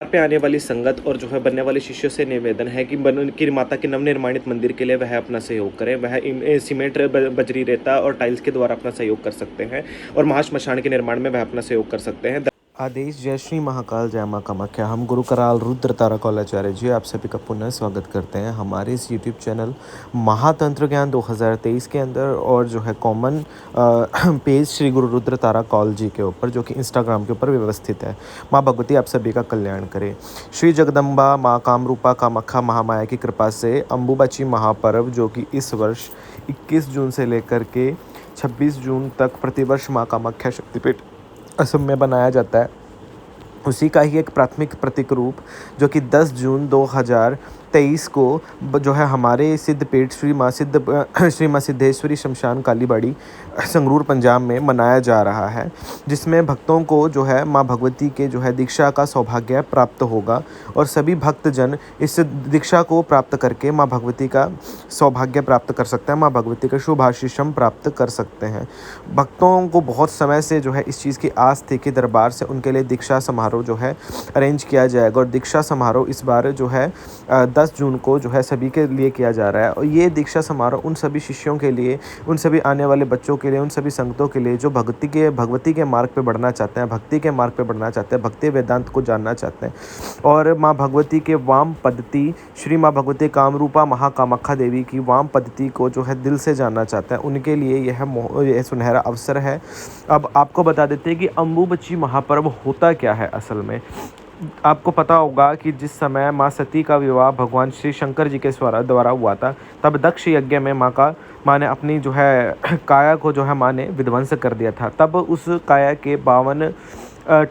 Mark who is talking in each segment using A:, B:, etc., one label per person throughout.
A: पे आने वाली संगत और जो है बनने वाले शिष्यों से निवेदन है कि की माता के नवनिर्माणित मंदिर के लिए वह अपना सहयोग करें। वह सीमेंट, बजरी, रेता और टाइल्स के द्वारा अपना सहयोग कर सकते हैं और महाश्मशान के निर्माण में वह अपना सहयोग कर सकते हैं। आदेश जय श्री महाकाल, जय माँ कामाख्या। हम गुरु कराल रुद्र तारा कौलाचार्य जी आप सभी का पुनः स्वागत करते हैं हमारे इस यूट्यूब चैनल महातंत्र ज्ञान 2023 के अंदर, और जो है कॉमन पेज श्री गुरु रुद्र तारा कौल जी के ऊपर, जो कि इंस्टाग्राम के ऊपर व्यवस्थित है। माँ भगवती आप सभी का कल्याण करे। श्री जगदम्बा माँ कामरूपा कामाख्या महामाया की कृपा से अम्बुबाची महापर्व, जो कि इस वर्ष 21 जून से लेकर के 26 जून तक प्रतिवर्ष माँ कामाख्या शक्तिपीठ असम में बनाया जाता है, उसी का ही एक प्राथमिक प्रतीक रूप जो कि 10 जून 2023 को जो है हमारे सिद्धपीठ श्री माँ सिद्धेश्वरी शमशान कालीबाड़ी संगरूर पंजाब में मनाया जा रहा है, जिसमें भक्तों को जो है माँ भगवती के जो है दीक्षा का सौभाग्य प्राप्त होगा और सभी भक्तजन इस दीक्षा को प्राप्त करके माँ भगवती का सौभाग्य प्राप्त कर सकते हैं, माँ भगवती का शुभ आशीषम प्राप्त कर सकते हैं। भक्तों को बहुत समय से जो है इस चीज़ की आस थी कि दरबार से उनके लिए दीक्षा समारोह जो है अरेंज किया जाएगा, और दीक्षा समारोह इस बार जो है 10 जून को जो है सभी के लिए किया जा रहा है। और ये दीक्षा समारोह उन सभी शिष्यों के लिए, उन सभी आने वाले बच्चों के लिए, उन सभी संगतों के लिए जो भगवती के मार्ग पे बढ़ना चाहते हैं, भक्ति के मार्ग पे बढ़ना चाहते हैं, भक्ति वेदांत को जानना चाहते हैं, और माँ भगवती के वाम पद्धति श्री माँ भगवती कामरूपा महाकामाख्या देवी की वाम पद्धति को जो है दिल से जानना चाहते हैं, उनके लिए यह सुनहरा अवसर है। अब आपको बता देते हैं कि अम्बुबाची महापर्व होता क्या है। असल में आपको पता होगा कि जिस समय माँ सती का विवाह भगवान श्री शंकर जी के द्वारा हुआ था, तब दक्ष यज्ञ में माँ ने अपनी जो है काया को जो है माँ ने विध्वंस कर दिया था। तब उस काया के 52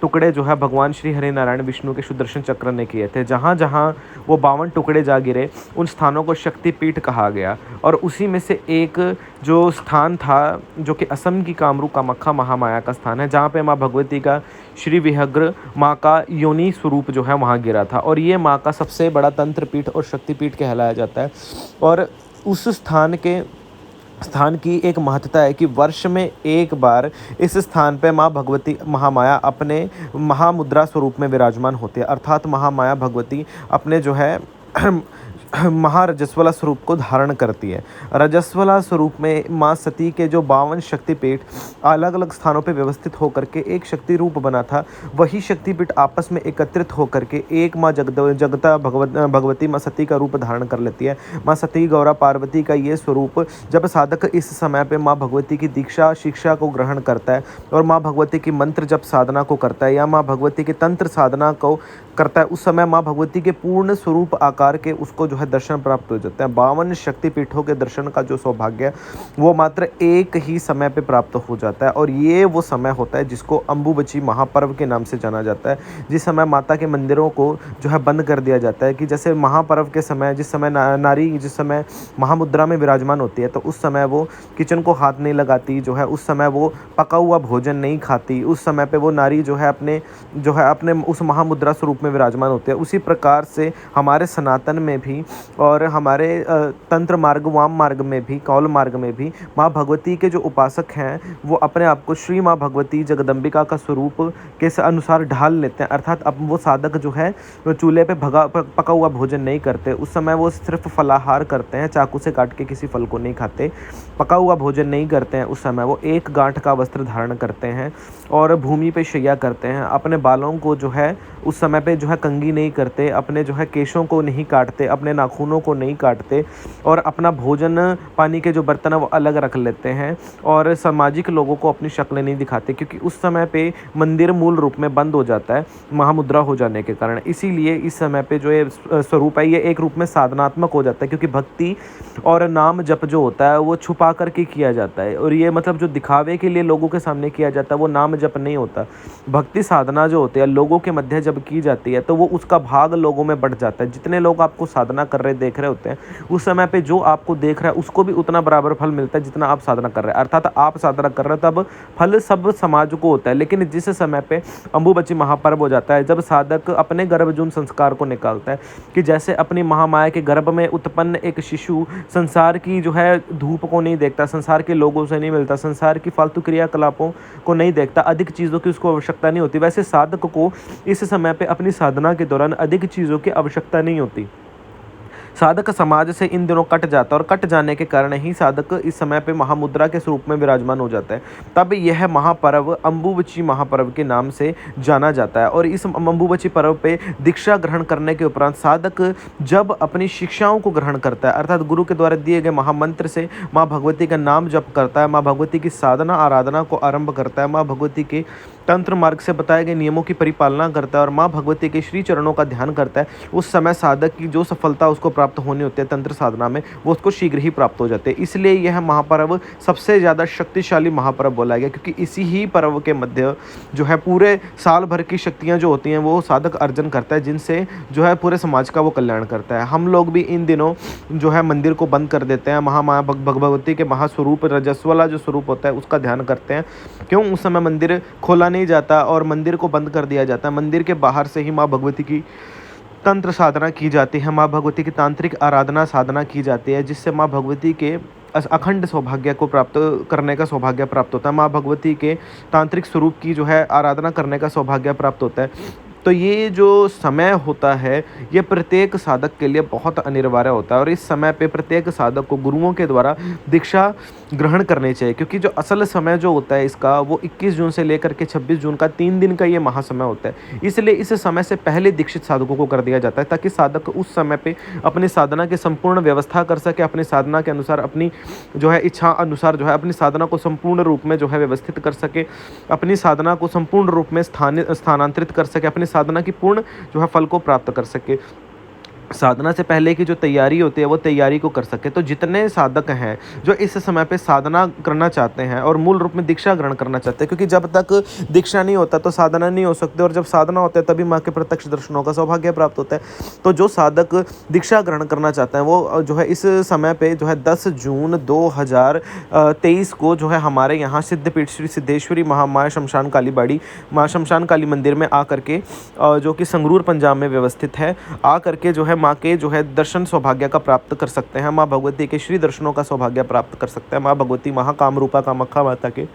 A: टुकड़े जो है भगवान श्री हरि नारायण विष्णु के सुदर्शन चक्र ने किए थे। जहाँ जहाँ वो 52 टुकड़े जा गिरे, उन स्थानों को शक्तिपीठ कहा गया, और उसी में से एक जो स्थान था जो कि असम की कामरूप कामाख्या महामाया का स्थान है, जहाँ पे माँ भगवती का श्री विहग्र माँ का योनि स्वरूप जो है वहाँ गिरा था, और ये माँ का सबसे बड़ा तंत्र पीठ और शक्तिपीठ कहलाया जाता है। और उस स्थान की एक महत्ता है कि वर्ष में एक बार इस स्थान पे माँ भगवती महामाया अपने महामुद्रा स्वरूप में विराजमान होती है, अर्थात महामाया भगवती अपने जो है महारजस्वला स्वरूप को धारण करती है। रजस्वला स्वरूप में माँ सती के जो 52 शक्तिपीठ अलग अलग स्थानों पे व्यवस्थित होकर के एक शक्ति रूप बना था, वही शक्तिपीठ आपस में एकत्रित होकर के एक माँ जगता भगवती माँ सती का रूप धारण कर लेती है। माँ सती गौरा पार्वती का ये स्वरूप जब साधक इस समय पे माँ भगवती की दीक्षा शिक्षा को ग्रहण करता है और माँ भगवती की मंत्र जप साधना को करता है या माँ भगवती की तंत्र साधना को करता है, उस समय माँ भगवती के पूर्ण स्वरूप आकार के उसको जो है दर्शन प्राप्त हो जाते हैं। 52 शक्तिपीठों के दर्शन का जो सौभाग्य वो मात्र एक ही समय पे प्राप्त हो जाता है, और ये वो समय होता है जिसको अम्बुबाची महापर्व के नाम से जाना जाता है, जिस समय माता के मंदिरों को जो है बंद कर दिया जाता है। कि जैसे महापर्व के समय जिस समय नारी जिस समय महामुद्रा में विराजमान होती है, तो उस समय वो किचन को हाथ नहीं लगाती, जो है उस समय वो पका हुआ भोजन नहीं खाती, उस समय पे वो नारी जो है अपने उस महामुद्रा स्वरूप में विराजमान होते हैं। उसी प्रकार से हमारे सनातन में भी और हमारे तंत्र मार्ग वाम मार्ग में भी, कौल मार्ग में भी माँ भगवती के जो उपासक हैं वो अपने आप को श्री माँ भगवती जगदम्बिका का स्वरूप के अनुसार ढाल लेते हैं। अर्थात अब वो साधक जो है चूल्हे पे पका हुआ भोजन नहीं करते, उस समय वो सिर्फ फलाहार करते हैं, चाकू से काट के किसी फल को नहीं खाते, पका हुआ भोजन नहीं करते हैं। उस समय वो एक गांठ का वस्त्र धारण करते हैं और भूमि पे शैया करते हैं। अपने बालों को जो है उस समय पे जो है कंघी नहीं करते, अपने जो है केशों को नहीं काटते, अपने नाखूनों को नहीं काटते, और अपना भोजन पानी के जो बर्तन है वो अलग रख लेते हैं, और सामाजिक लोगों को अपनी शक्लें नहीं दिखाते, क्योंकि उस समय पे मंदिर मूल रूप में बंद हो जाता है महामुद्रा हो जाने के कारण। इसीलिए इस समय पे जो ये स्वरूप है ये एक रूप में साधनात्मक हो जाता है, क्योंकि भक्ति और नाम जप जो होता है वो छुपा करके किया जाता है, और ये मतलब जो दिखावे के लिए लोगों के सामने किया जाता है वो नाम जप नहीं होता। भक्ति साधना जो होती है लोगों के मध्य जब की जाती है तो वो उसका भाग लोगों में बढ़ जाता है। जितने लोग आपको साधना कर रहे देख रहे होते हैं, उस समय पे जो आपको देख रहा है उसको भी उतना बराबर फल मिलता है जितना आप साधना कर रहे हैं। अर्थात आप साधना कर रहे हैं तब फल सब समाज को होता है, लेकिन जिस समय पे अम्बुबाची महापर्व हो जाता है, जब साधक अपने गर्भजून संस्कार को निकालता है, कि जैसे अपनी महामाया के गर्भ में उत्पन्न एक शिशु संसार की जो है धूप को नहीं देखता, संसार के लोगों से नहीं मिलता, संसार की फालतू क्रियाकलापों को नहीं देखता, अधिक चीज़ों की उसको आवश्यकता नहीं होती, वैसे साधक को इस समय समय पे अपनी साधना के दौरान अधिक चीज़ों की आवश्यकता नहीं होती। साधक समाज से इन दिनों कट जाता है और कट जाने के कारण ही साधक इस समय पे महामुद्रा के स्वरूप में विराजमान हो जाता है। तब यह महापर्व अम्बुबची महापर्व के नाम से जाना जाता है और इस अम्बुबची पर्व पे दीक्षा ग्रहण करने के उपरांत साधक जब अपनी शिक्षाओं को ग्रहण करता है, अर्थात गुरु के द्वारा दिए गए महामंत्र से माँ भगवती का नाम जप करता है, माँ भगवती की साधना आराधना को आरंभ करता है, माँ भगवती के तंत्र मार्ग से बताए गए नियमों की परिपालना करता है और माँ भगवती के श्री चरणों का ध्यान करता है, उस समय साधक की जो सफलता उसको प्राप्त होनी होती है तंत्र साधना में, वो उसको शीघ्र ही प्राप्त हो जाते हैं। इसलिए यह महापर्व सबसे ज़्यादा शक्तिशाली महापर्व बोला गया, क्योंकि इसी ही पर्व के मध्य जो है पूरे साल भर की शक्तियाँ जो होती हैं वो साधक अर्जन करता है, जिनसे जो है पूरे समाज का वो कल्याण करता है। हम लोग भी इन दिनों जो है मंदिर को बंद कर देते हैं, माँ भगवती के महास्वरूप रजस्वला जो स्वरूप होता है उसका ध्यान करते हैं। क्यों? उस समय मंदिर खोला नहीं जाता और मंदिर को बंद कर दिया जाता है। मंदिर के बाहर से ही माँ भगवती की तंत्र साधना की जाती है, माँ भगवती की तांत्रिक आराधना साधना की जाती है, जिससे माँ भगवती के अखंड सौभाग्य को प्राप्त करने का सौभाग्य प्राप्त होता है, माँ भगवती के तांत्रिक स्वरूप की जो है आराधना करने का सौभाग्य प्राप्त होता है। तो ये जो समय होता है ये प्रत्येक साधक के लिए बहुत अनिवार्य होता है और इस समय पे प्रत्येक साधक को गुरुओं के द्वारा दीक्षा ग्रहण करनी चाहिए, क्योंकि जो असल समय जो होता है इसका वो 21 जून से लेकर के 26 जून का 3 दिन का ये महासमय होता है। इसलिए इस समय से पहले दीक्षित साधकों को कर दिया जाता है ताकि साधक उस समय पे अपनी साधना की संपूर्ण व्यवस्था कर सके, अपनी साधना के अनुसार अपनी जो है इच्छा अनुसार जो है अपनी साधना को संपूर्ण रूप में जो है व्यवस्थित कर सके, अपनी साधना को संपूर्ण रूप में स्थानांतरित कर सके, अपनी साधना की पूर्ण जो है फल को प्राप्त कर सके। साधना से पहले की जो तैयारी होती है वो तैयारी को कर सके। तो जितने साधक हैं जो इस समय पे साधना करना चाहते हैं और मूल रूप में दीक्षा ग्रहण करना चाहते हैं, क्योंकि जब तक दीक्षा नहीं होता तो साधना नहीं हो सकती और जब साधना होता है तभी माँ के प्रत्यक्ष दर्शनों का सौभाग्य प्राप्त होता है। तो जो साधक दीक्षा ग्रहण करना चाहते हैं वो जो है इस समय पे जो है 10 जून 2023 को जो है हमारे यहाँ सिद्धपीठ श्री सिद्धेश्वरी महामाया शमशान काली बाड़ी माँ शमशान काली मंदिर में आ करके जो कि संगरूर पंजाब में व्यवस्थित है, आ करके जो है माँ के जो है दर्शन सौभाग्य का प्राप्त कर सकते हैं, माँ भगवती के श्री दर्शनों का सौभाग्य प्राप्त कर सकते हैं, माँ भगवती महाकामरूपा कामाख्या माता के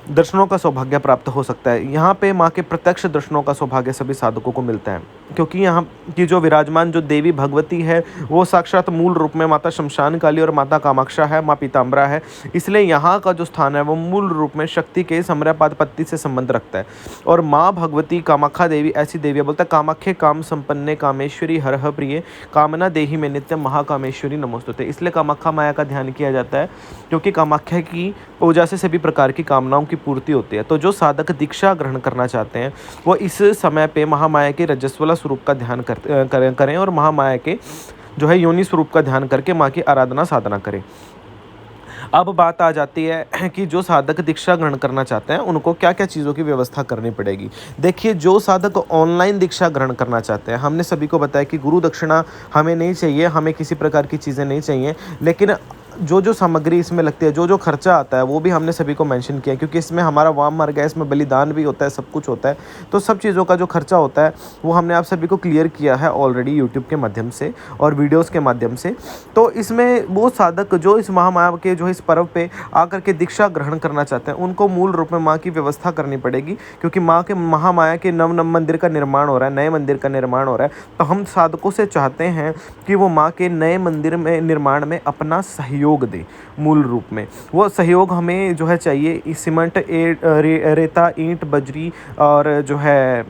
A: दर्शनों का सौभाग्य प्राप्त हो सकता है। यहाँ पे माँ के प्रत्यक्ष दर्शनों का सौभाग्य सभी साधकों को मिलता है, क्योंकि यहाँ की जो विराजमान जो देवी भगवती है वो साक्षात मूल रूप में माता शमशान काली और माता कामाक्षा है, माँ पीताम्बरा है। इसलिए यहाँ का जो स्थान है वो मूल रूप में शक्ति के समर्यापादपत्ति से संबंध रखता है। और माँ भगवती कामाख्या देवी ऐसी देवी बोलता है, कामाख्ये काम संपन्ने कामेश्वरी हरह प्रिय कामना देही में नित्य महाकामेश्वरी नमोस्तुते। इसलिए कामाख्या माया का ध्यान किया जाता है, क्योंकि कामाख्या की पूजा से सभी प्रकार की कामनाओं की पूर्ति होती है। तो जो साधक दीक्षा ग्रहण करना चाहते हैं वो इस समय पे महामाया के रजस्वला स्वरूप का ध्यान करें और महामाया के जो है योनि स्वरूप का ध्यान करके माँ की आराधना साधना करें। अब बात आ जाती है कि जो साधक दीक्षा ग्रहण करना चाहते हैं उनको क्या क्या चीज़ों की व्यवस्था करनी पड़ेगी। देखिए, जो साधक ऑनलाइन दीक्षा ग्रहण करना चाहते हैं, हमने सभी को बताया कि गुरु दक्षिणा हमें नहीं चाहिए, हमें किसी प्रकार की चीज़ें नहीं चाहिए, लेकिन जो सामग्री इसमें लगती है, जो खर्चा आता है वो भी हमने सभी को मेंशन किया, क्योंकि इसमें हमारा वाम मार्ग है, इसमें बलिदान भी होता है, सब कुछ होता है। तो सब चीज़ों का जो खर्चा होता है वो हमने आप सभी को क्लियर किया है ऑलरेडी यूट्यूब के माध्यम से और वीडियोस के माध्यम से। तो इसमें वो साधक जो इस महामाया के जो इस पर्व पे आकर के दीक्षा ग्रहण करना चाहते हैं उनको मूल रूप में माँ की व्यवस्था करनी पड़ेगी, क्योंकि माँ के महामाया के नव मंदिर का निर्माण हो रहा है, नए मंदिर का निर्माण हो रहा है। तो हम साधकों से चाहते हैं कि वो माँ के नए मंदिर में निर्माण में अपना सहयोग दे। मूल रूप में वो सहयोग हमें जो है चाहिए, सीमेंट रेता ईंट बजरी और जो है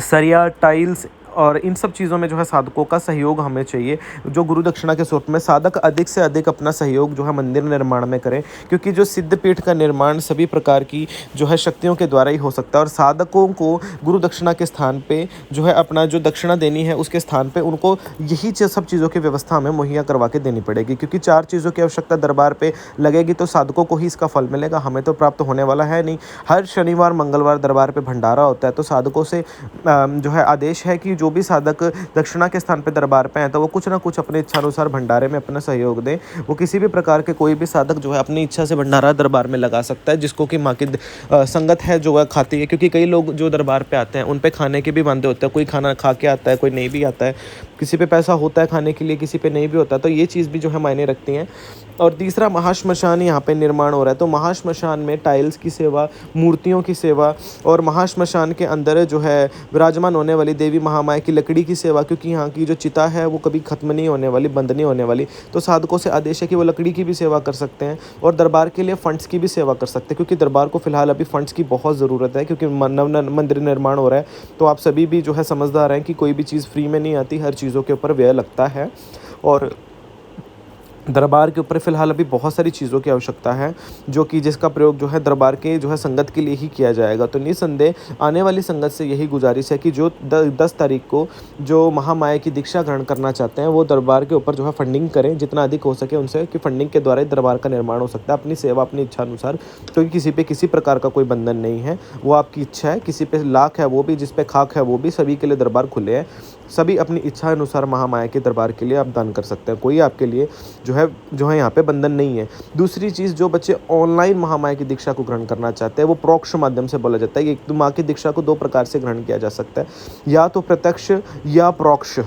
A: सरिया टाइल्स और इन सब चीज़ों में जो है साधकों का सहयोग हमें चाहिए। जो गुरु दक्षिणा के स्वरूप में साधक अधिक से अधिक अपना सहयोग जो है मंदिर निर्माण में करें, क्योंकि जो सिद्धपीठ का निर्माण सभी प्रकार की जो है शक्तियों के द्वारा ही हो सकता है और साधकों को गुरु दक्षिणा के स्थान पे जो है अपना जो दक्षिणा देनी है उसके स्थान पे उनको यही सब चीज़ों की व्यवस्था हमें मुहैया करवा के देनी पड़ेगी, क्योंकि 4 चीज़ों की आवश्यकता दरबार पर लगेगी तो साधकों को ही इसका फल मिलेगा, हमें तो प्राप्त होने वाला है नहीं। हर शनिवार मंगलवार दरबार पर भंडारा होता है, तो साधकों से जो है आदेश है कि जो भी साधक दक्षिणा के स्थान पे दरबार पे हैं तो वो कुछ ना कुछ अपने इच्छानुसार भंडारे में अपना सहयोग दें। वो किसी भी प्रकार के कोई भी साधक जो है अपनी इच्छा से भंडारा दरबार में लगा सकता है, जिसको कि माँ की संगत है जो है खाती है, क्योंकि कई लोग जो दरबार पे आते हैं उन पे खाने के भी वांदे होते हैं, कोई खाना खा के आता है, कोई नहीं भी आता है, किसी पे पैसा होता है खाने के लिए, किसी पे नहीं भी होता, तो ये चीज़ भी जो है मायने रखती हैं। और तीसरा महाश्मशान यहाँ पे निर्माण हो रहा है। तो महाश्मशान में टाइल्स की सेवा, मूर्तियों की सेवा और महाश्मशान के अंदर जो है विराजमान होने वाली देवी महामाया की लकड़ी की सेवा, क्योंकि यहाँ की जो चिता है वो कभी खत्म नहीं होने वाली, बंद नहीं होने वाली। तो साधकों से आदेश है कि वो लकड़ी की भी सेवा कर सकते हैं और दरबार के लिए फंड्स की भी सेवा कर सकते हैं, क्योंकि दरबार को फिलहाल अभी फंड्स की बहुत ज़रूरत है, क्योंकि मंदिर निर्माण हो रहा है। तो आप सभी भी जो है समझदार हैं कि कोई भी चीज़ फ्री में नहीं आती, हर चीज़ों के ऊपर व्यय लगता है। और दरबार के ऊपर फ़िलहाल अभी बहुत सारी चीज़ों की आवश्यकता है, जो कि जिसका प्रयोग जो है दरबार के जो है संगत के लिए ही किया जाएगा। तो निसंदेह आने वाली संगत से यही गुजारिश है कि जो 10 तारीख को जो महामाया की दीक्षा ग्रहण करना चाहते हैं वो दरबार के ऊपर जो है फंडिंग करें जितना अधिक हो सके उनसे, कि फंडिंग के द्वारा ही दरबार का निर्माण हो सकता है, अपनी सेवा अपनी इच्छा अनुसार, क्योंकि किसी पे किसी प्रकार का कोई बंधन नहीं है, वो आपकी इच्छा है। किसी पे लाख है वो भी, जिस पे खाक है वो भी, सभी के लिए दरबार खुले हैं। सभी अपनी इच्छा अनुसार महामाया के दरबार के लिए आप दान कर सकते हैं, कोई आपके लिए जो है यहाँ पे बंधन नहीं है। दूसरी चीज़, जो बच्चे ऑनलाइन महामाया की दीक्षा को ग्रहण करना चाहते हैं वो प्रोक्ष माध्यम से बोला जाता है। एक तो माँ की दीक्षा को 2 प्रकार से ग्रहण किया जा सकता है, या तो प्रत्यक्ष या प्रोक्ष।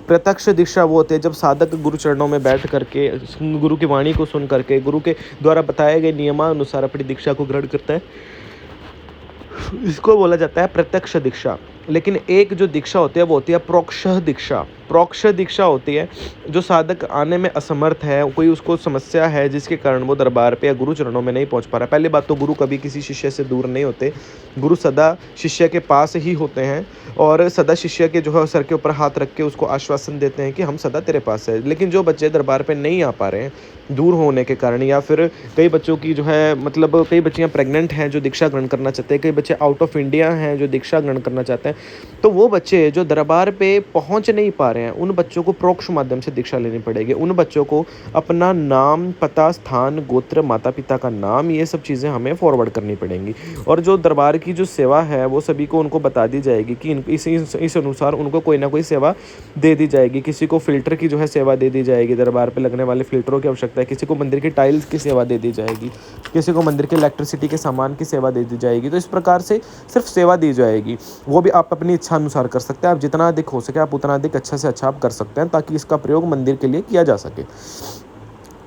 A: प्रत्यक्ष दीक्षा वो होती है जब साधक गुरु चरणों में बैठ करके गुरु की वाणी को सुन करके गुरु के द्वारा बताए गए नियमानुसार अपनी दीक्षा को ग्रहण करता है, इसको बोला जाता है प्रत्यक्ष दीक्षा। लेकिन एक जो दीक्षा होती है वो होती है प्रोक्ष दीक्षा। प्रोक्ष दीक्षा होती है जो साधक आने में असमर्थ है, कोई उसको समस्या है जिसके कारण वो दरबार पे या गुरु चरणों में नहीं पहुंच पा रहा। पहली बात तो गुरु कभी किसी शिष्य से दूर नहीं होते, गुरु सदा शिष्य के पास ही होते हैं और सदा शिष्य के जो है सर के ऊपर हाथ रख के उसको आश्वासन देते हैं कि हम सदा तेरे पास है। लेकिन जो बच्चे दरबार पे नहीं आ पा रहे हैं दूर होने के कारण, या फिर कई बच्चों की जो है मतलब कई बच्चियाँ प्रेग्नेंट हैं जो दीक्षा ग्रहण करना चाहते हैं, कई बच्चे आउट ऑफ इंडिया हैं जो दीक्षा ग्रहण करना चाहते हैं, तो वो बच्चे जो दरबार पे पहुंच नहीं पा रहे हैं उन बच्चों को प्रोक्ष माध्यम से दीक्षा लेनी पड़ेगी। उन बच्चों को अपना नाम, पता, स्थान, गोत्र, माता पिता का नाम, ये सब चीज़ें हमें फॉरवर्ड करनी पड़ेंगी। और जो दरबार की जो सेवा है वो सभी को उनको बता दी जाएगी कि इस अनुसार उनको कोई ना कोई सेवा दे दी जाएगी। किसी को फ़िल्टर की जो है सेवा दे दी जाएगी, दरबार पे लगने वाले फ़िल्टरों की आवश्यकता है, किसी को मंदिर की टाइल्स की सेवा दे दी जाएगी, किसी को मंदिर के इलेक्ट्रिसिटी के सामान की सेवा दे दी जाएगी। तो इस प्रकार से सिर्फ सेवा दी जाएगी, वो भी आप अपनी इच्छा अनुसार कर सकते हैं। आप जितना अधिक हो सके आप उतना अधिक अच्छा से अच्छा आप कर सकते हैं, ताकि इसका प्रयोग मंदिर के लिए किया जा सके।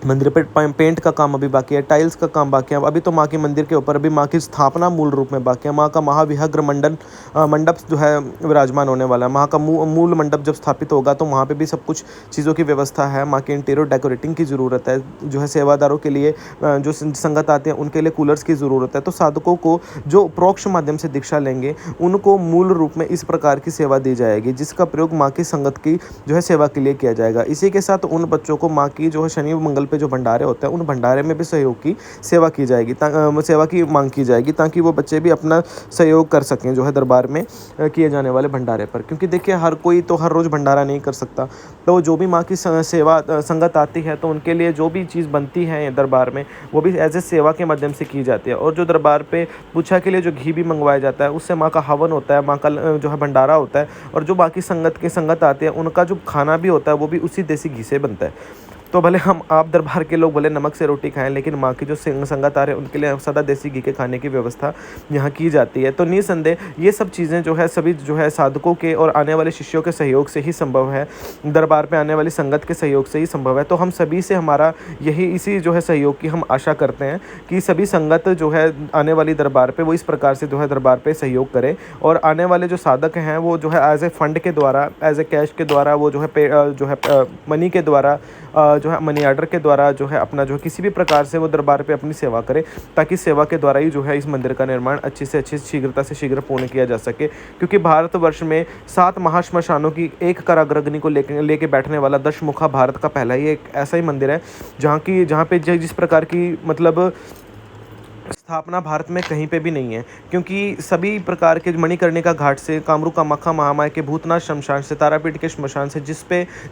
A: मंदिर पे पेंट का काम अभी बाकी है, टाइल्स का काम बाकी है। अभी तो माँ के मंदिर के ऊपर अभी माँ की स्थापना मूल रूप में बाकी है। माँ का महाविहाग्र मंडप जो है विराजमान होने वाला है। माँ का मूल मंडप जब स्थापित होगा तो वहाँ पे भी सब कुछ चीज़ों की व्यवस्था है। माँ के इंटीरियर डेकोरेटिंग की ज़रूरत है, जो है सेवादारों के लिए जो संगत आते हैं उनके लिए कूलर्स की ज़रूरत है। तो साधकों को जो प्रोक्ष माध्यम से दीक्षा लेंगे उनको मूल रूप में इस प्रकार की सेवा दी जाएगी, जिसका प्रयोग माँ की संगत की जो है सेवा के लिए किया जाएगा। इसी के साथ उन बच्चों को माँ की जो है शनि मंगल पे जो भंडारे होते हैं उन भंडारे में भी सहयोग की सेवा की जाएगी, सेवा की मांग की जाएगी, ताकि वो बच्चे भी अपना सहयोग कर सकें जो है दरबार में किए जाने वाले भंडारे पर। क्योंकि देखिए हर कोई तो हर रोज़ भंडारा नहीं कर सकता, तो जो भी माँ की सेवा संगत आती है तो उनके लिए जो भी चीज़ बनती है दरबार में वो भी एज ए सेवा के माध्यम से की जाती है। और जो दरबार पे पूछा के लिए जो घी भी मंगवाया जाता है उससे माँ का हवन होता है, माँ का जो है भंडारा होता है। और जो बाकी संगत आती है उनका जो खाना भी होता है वो भी उसी देसी घी से बनता है। तो भले आप दरबार के लोग भले नमक से रोटी खाएं, लेकिन माँ की जो संगत आ रहे हैं उनके लिए सदा देसी घी के खाने की व्यवस्था यहाँ की जाती है। तो निसंदेह ये सब चीज़ें जो है सभी जो है साधकों के और आने वाले शिष्यों के सहयोग से ही संभव है, दरबार पे आने वाली संगत के सहयोग से ही संभव है। तो हम सभी से हमारा इसी जो है सहयोग की हम आशा करते हैं कि सभी संगत जो है आने वाली दरबार पर वो इस प्रकार से जो है दरबार पर सहयोग करें। और आने वाले जो साधक हैं वो जो है एज ए फंड के द्वारा, एज ए कैश के द्वारा, वो जो है मनी के द्वारा, जो है मनी ऑर्डर के द्वारा जो है अपना जो है किसी भी प्रकार से वो दरबार पे अपनी सेवा करे, ताकि सेवा के द्वारा ही जो है इस मंदिर का निर्माण अच्छी से अच्छी शीघ्रता से शीघ्र पूर्ण किया जा सके। क्योंकि भारतवर्ष में 7 महाश्मशानों की एक कारागृहिणी को लेके बैठने वाला दशमुखा भारत का पहला ही एक ऐसा ही मंदिर है जहाँ पे जिस प्रकार की मतलब स्थापना भारत में कहीं पे भी नहीं है। क्योंकि सभी प्रकार के मणिकर्णिका घाट से, कामरू कामाख्या महामाया के भूतनाथ शमशान से, तारापीठ के शमशान से,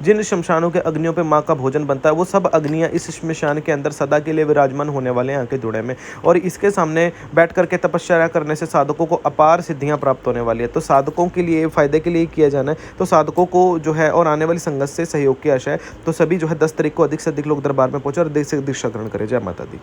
A: जिन शमशानों के अग्नियों पे माँ का भोजन बनता है वो सब अग्नियाँ इस शमशान के अंदर सदा के लिए विराजमान होने वाले हैं आके धुड़े में। और इसके सामने बैठ करके तपस्या करने से साधकों को अपार सिद्धियाँ प्राप्त होने वाली है। तो साधकों के लिए फ़ायदे के लिए किया जाना है। तो साधकों को जो है और आने वाली संगत से सहयोग की आशा है। तो सभी जो है 10 तारीख को अधिक से अधिक लोग दरबार में पहुँचे और दीक्षा ग्रहण करें। जय माता दी।